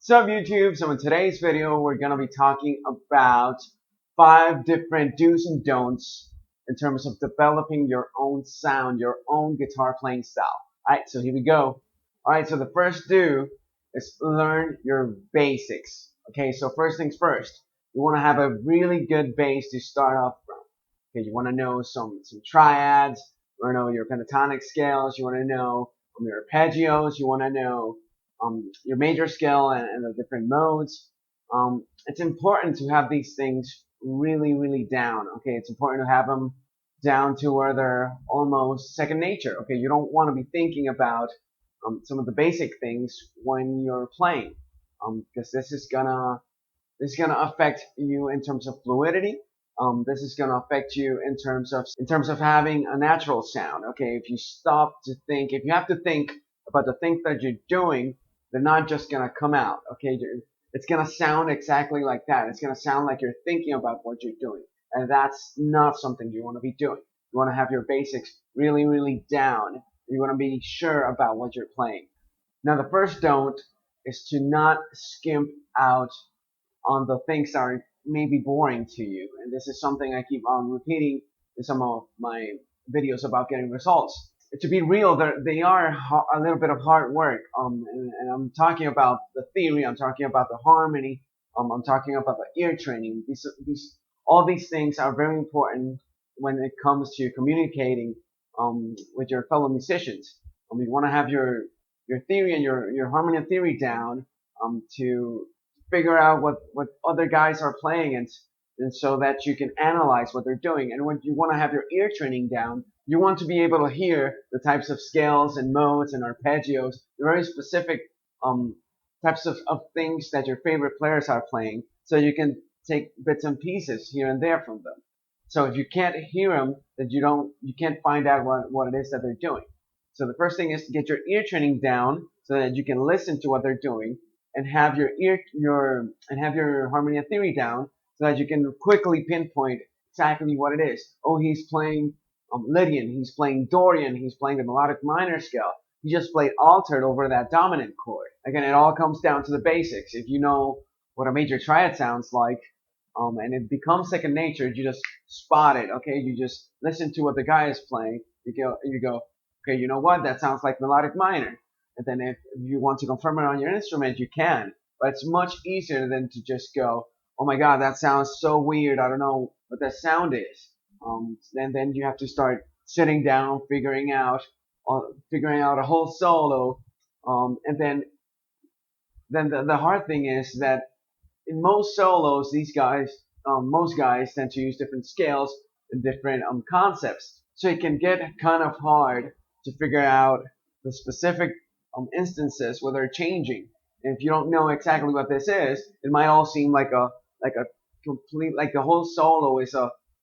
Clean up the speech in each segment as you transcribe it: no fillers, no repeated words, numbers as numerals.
What's up YouTube? So in today's video we're going to be talking about 5 different do's and don'ts in terms of developing your own sound, your own guitar playing style. Alright, so here we go. Alright, so the first do is learn your basics. Okay, so first things first, you want to have a really good base to start off from. Okay, you want to know some triads, you want to know your pentatonic scales, you want to know your arpeggios, you want to know your major scale and the different modes. It's important to have these things really down. Okay, it's important to have them down to where they're almost second nature. Okay, you don't want to be thinking about some of the basic things when you're playing, because this is gonna affect you in terms of fluidity. This is gonna affect you in terms of having a natural sound. Okay, if you stop to think, if you have to think about the things that you're doing, they're not just gonna come out. Okay, it's gonna sound exactly like that. It's gonna sound like you're thinking about what you're doing, and that's not something you want to be doing. You want to have your basics really down. You want to be sure about what you're playing. Now, the first don't is to not skimp out on the things that are maybe boring to you. And this is something I keep on repeating in some of my videos about getting results. To be real, they are a little bit of hard work. And I'm talking about the theory, I'm talking about the harmony, I'm talking about the ear training. All these things are very important when it comes to communicating with your fellow musicians. You want to have your theory and your harmony and theory down to figure out what other guys are playing, and so that you can analyze what they're doing. And when you want to have your ear training down, you want to be able to hear the types of scales and modes and arpeggios, the very specific types of things that your favorite players are playing, so you can take bits and pieces here and there from them. So if you can't hear them, then you can't find out what it is that they're doing. So the first thing is to get your ear training down so that you can listen to what they're doing and have your harmony and theory down so that you can quickly pinpoint exactly what it is. Oh, he's playing Lydian, he's playing Dorian, he's playing the melodic minor scale. He just played altered over that dominant chord. Again, it all comes down to the basics. If you know what a major triad sounds like, and it becomes second nature, you just spot it. Okay, you just listen to what the guy is playing. You go, okay, you know what? That sounds like melodic minor. And then if you want to confirm it on your instrument, you can. But it's much easier than to just go, oh my God, that sounds so weird. I don't know what that sound is. And then you have to start sitting down, figuring out a whole solo. And then the hard thing is that in most solos, most guys tend to use different scales and different concepts. So it can get kind of hard to figure out the specific instances where they're changing. And if you don't know exactly what this is, it might all seem like a complete, like the whole solo is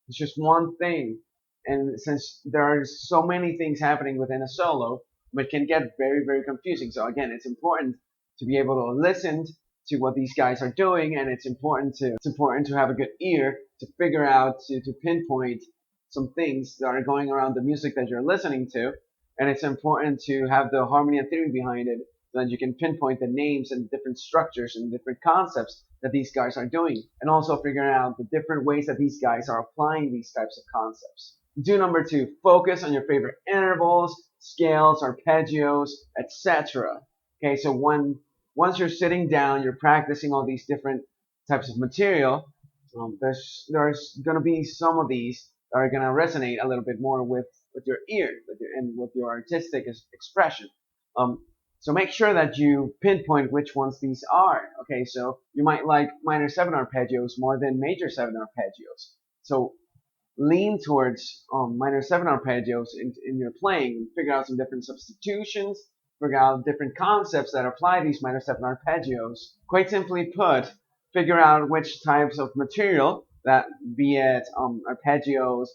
it's just one thing. And since there are so many things happening within a solo, it can get very confusing. So again, it's important to be able to listen to what these guys are doing, and it's important to have a good ear to figure out to pinpoint some things that are going around the music that you're listening to. And it's important to have the harmony and theory behind it so that you can pinpoint the names and different structures and different concepts that these guys are doing, and also figuring out the different ways that these guys are applying these types of concepts. Do number 2, focus on your favorite intervals, scales, arpeggios, etc. Okay, so once you're sitting down, you're practicing all these different types of material, there's going to be some of these that are going to resonate a little bit more with your ear and with your artistic expression. So make sure that you pinpoint which ones these are. Okay, so you might like minor 7 arpeggios more than major 7 arpeggios. So lean towards minor 7 arpeggios in your playing. Figure out some different substitutions. Figure out different concepts that apply these minor 7 arpeggios. Quite simply put, figure out which types of material, that be it arpeggios,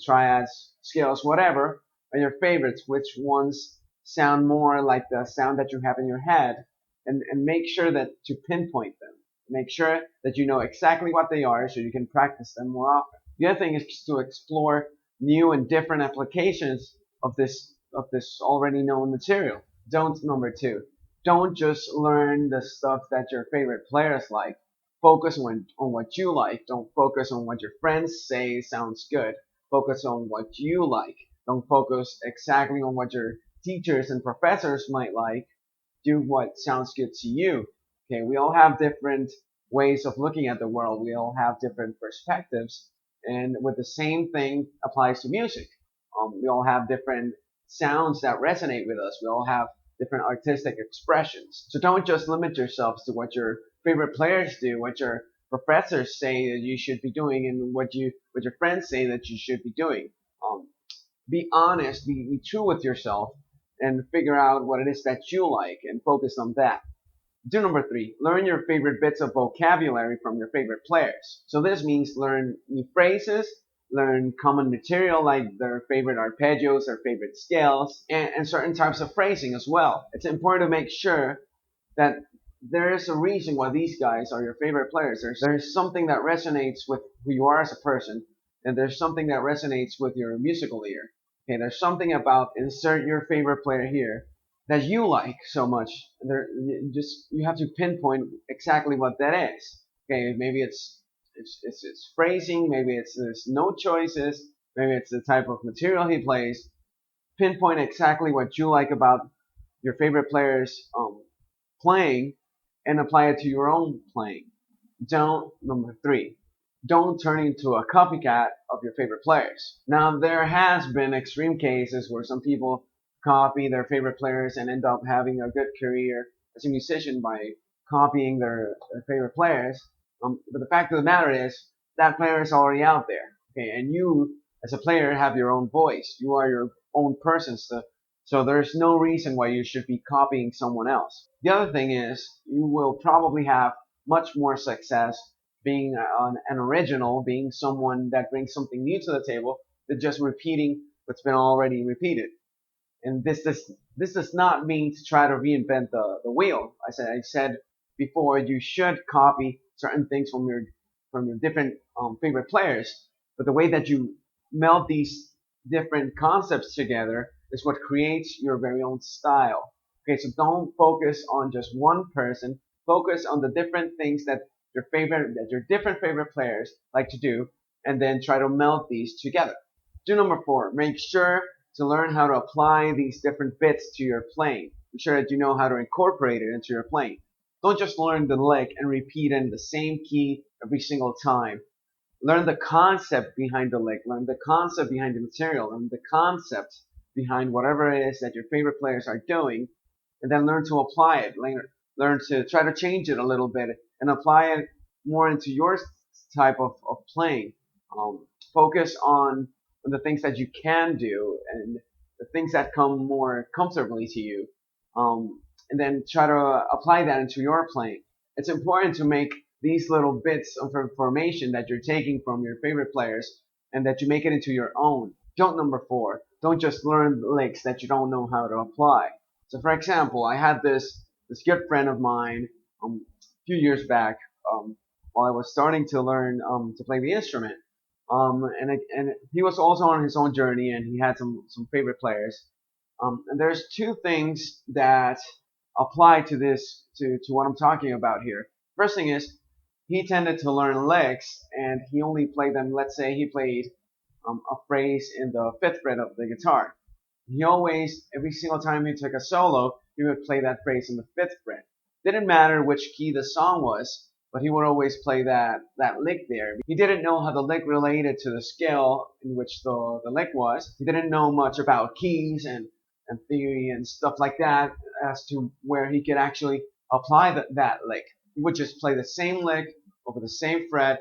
triads, scales, whatever, are your favorites. Which ones sound more like the sound that you have in your head, and make sure that to pinpoint them. Make sure that you know exactly what they are so you can practice them more often. The other thing is to explore new and different applications of this already known material. Don't number 2. Don't just learn the stuff that your favorite players like. Focus on what you like. Don't focus on what your friends say sounds good. Focus on what you like. Don't focus exactly on what your teachers and professors might like. Do what sounds good to you. Okay, we all have different ways of looking at the world. We all have different perspectives, and with the same thing applies to music. We all have different sounds that resonate with us. We all have different artistic expressions. So don't just limit yourselves to what your favorite players do, what your professors say that you should be doing, and what your friends say that you should be doing. Um, be honest, be true with yourself, and figure out what it is that you like and focus on that. Do number three, learn your favorite bits of vocabulary from your favorite players. So this means learn new phrases, learn common material like their favorite arpeggios, their favorite scales, and certain types of phrasing as well. It's important to make sure that there is a reason why these guys are your favorite players. There's something that resonates with who you are as a person, and there's something that resonates with your musical ear. Okay, there's something about insert your favorite player here that you like so much. You have to pinpoint exactly what that is. Okay, maybe it's phrasing, maybe it's there's no choices, maybe it's the type of material he plays. Pinpoint exactly what you like about your favorite players playing and apply it to your own playing. Don't, number three, don't turn into a copycat of your favorite players. Now, there has been extreme cases where some people copy their favorite players and end up having a good career as a musician by copying their favorite players. But the fact of the matter is, that player is already out there. Okay, and you, as a player, have your own voice. You are your own person. So there's no reason why you should be copying someone else. The other thing is, you will probably have much more success being an original, being someone that brings something new to the table, than just repeating what's been already repeated. And this does not mean to try to reinvent the wheel. I said before, you should copy certain things from your different favorite players, but the way that you meld these different concepts together is what creates your very own style. Okay, so don't focus on just one person. Focus on the different things that your different favorite players like to do, and then try to meld these together. Do number four, make sure to learn how to apply these different bits to your playing. Make sure that you know how to incorporate it into your playing. Don't just learn the lick and repeat it in the same key every single time. Learn the concept behind the lick, learn the concept behind the material, learn the concept behind whatever it is that your favorite players are doing, and then learn to apply it. Learn to try to change it a little bit and apply it more into your type of playing. Focus on the things that you can do and the things that come more comfortably to you, and then try to apply that into your playing. It's important to make these little bits of information that you're taking from your favorite players and that you make it into your own. Don't number four. Don't just learn licks that you don't know how to apply. So for example, I had this good friend of mine a few years back while I was starting to learn to play the instrument. And he was also on his own journey, and he had some favorite players. And there's two things that apply to to what I'm talking about here. First thing is, he tended to learn licks, and he only played them. Let's say he played a phrase in the fifth fret of the guitar. He always, every single time he took a solo, he would play that phrase in the fifth fret. Didn't matter which key the song was, but he would always play that lick there. He didn't know how the lick related to the scale in which the lick was. He didn't know much about keys and theory and stuff like that as to where he could actually apply that lick. He would just play the same lick over the same fret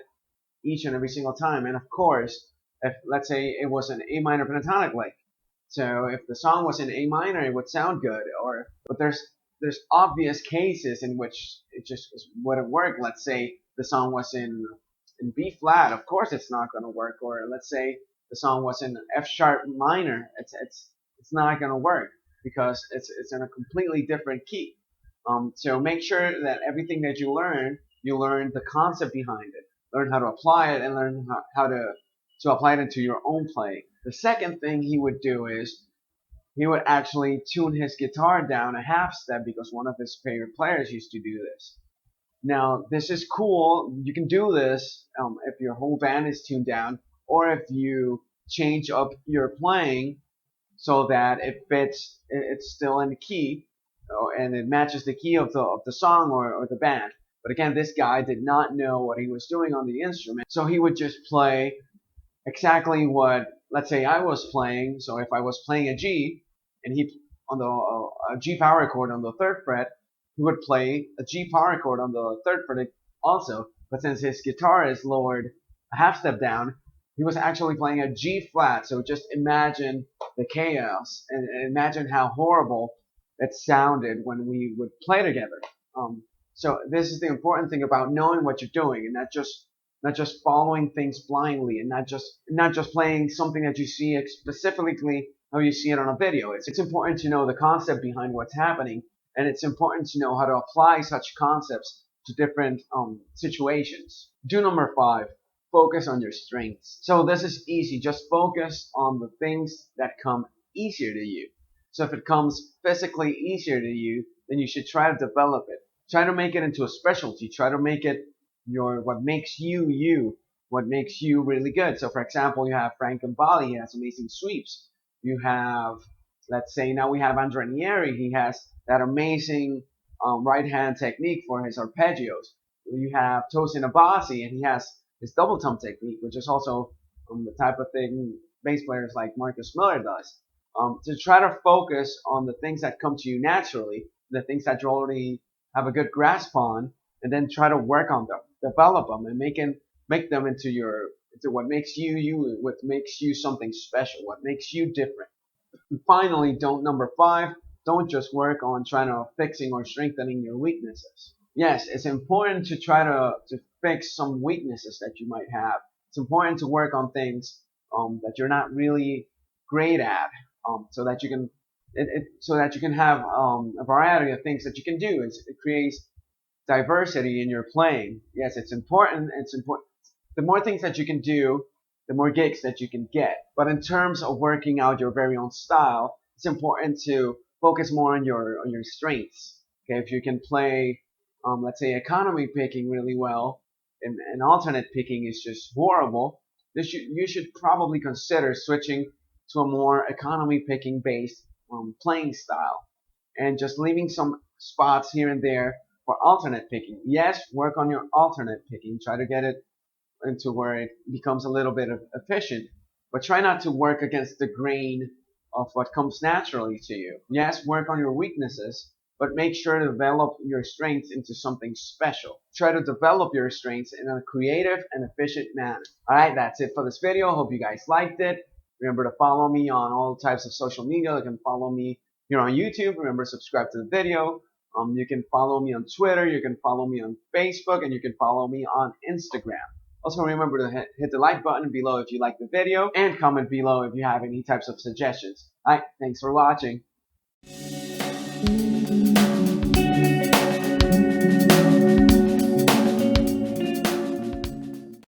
each and every single time. And of course, if let's say it was an A minor pentatonic lick, so if the song was in A minor, it would sound good. But there's obvious cases in which it just wouldn't work. Let's say the song was in B flat, of course it's not going to work. Or let's say the song was in F sharp minor, it's not going to work because it's in a completely different key. So make sure that everything that you learn the concept behind it, learn how to apply it, and learn how to apply it into your own playing. The second thing he would do is he would actually tune his guitar down a half step because one of his favorite players used to do this. Now, this is cool. You can do this if your whole band is tuned down, or if you change up your playing so that it fits, it's still in the key, and it matches the key of the song or the band. But again, this guy did not know what he was doing on the instrument, so he would just play exactly what, let's say, I was playing. So if I was playing a G, and he on the a G power chord on the third fret, he would play a G power chord on the third fret also. But since his guitar is lowered a half step down, he was actually playing a G flat. So just imagine the chaos and imagine how horrible it sounded when we would play together. So this is the important thing about knowing what you're doing and not just following things blindly, and not just playing something that you see specifically how you see it on a video. It's important to know the concept behind what's happening, and it's important to know how to apply such concepts to different situations. Do number 5, focus on your strengths. So this is easy. Just focus on the things that come easier to you. So if it comes physically easier to you, then you should try to develop it. Try to make it into a specialty. Try to make it what makes you you, what makes you really good. So for example, you have Frank Gambale, he has amazing sweeps. You have, let's say now we have Andrenieri, he has that amazing right hand technique for his arpeggios. You have Tosin Abasi, and he has his double tom technique, which is also the type of thing bass players like Marcus Miller does. To try to focus on the things that come to you naturally, the things that you already have a good grasp on, and then try to work on them, develop them, and make them into what makes you you, what makes you something special, what makes you different. And finally, don't number 5, don't just work on trying to fixing or strengthening your weaknesses. Yes, it's important to try to fix some weaknesses that you might have. It's important to work on things that you're not really great at, so that you can so that you can have a variety of things that you can do. It creates diversity in your playing. Yes, it's important. It's important. The more things that you can do, the more gigs that you can get. But in terms of working out your very own style, it's important to focus more on your strengths. Okay, if you can play, let's say, economy picking really well, and alternate picking is just horrible, you should probably consider switching to a more economy picking based playing style, and just leaving some spots here and there for alternate picking. Yes, work on your alternate picking. Try to get it into where it becomes a little bit efficient, but try not to work against the grain of what comes naturally to you. Yes, work on your weaknesses, but make sure to develop your strengths into something special. Try to develop your strengths in a creative and efficient manner. Alright, that's it for this video. Hope you guys liked it. Remember to follow me on all types of social media. You can follow me here on YouTube. Remember to subscribe to the video. You can follow me on Twitter. You can follow me on Facebook, and you can follow me on Instagram. Also, remember to hit the like button below if you like the video, and comment below if you have any types of suggestions. Alright, thanks for watching.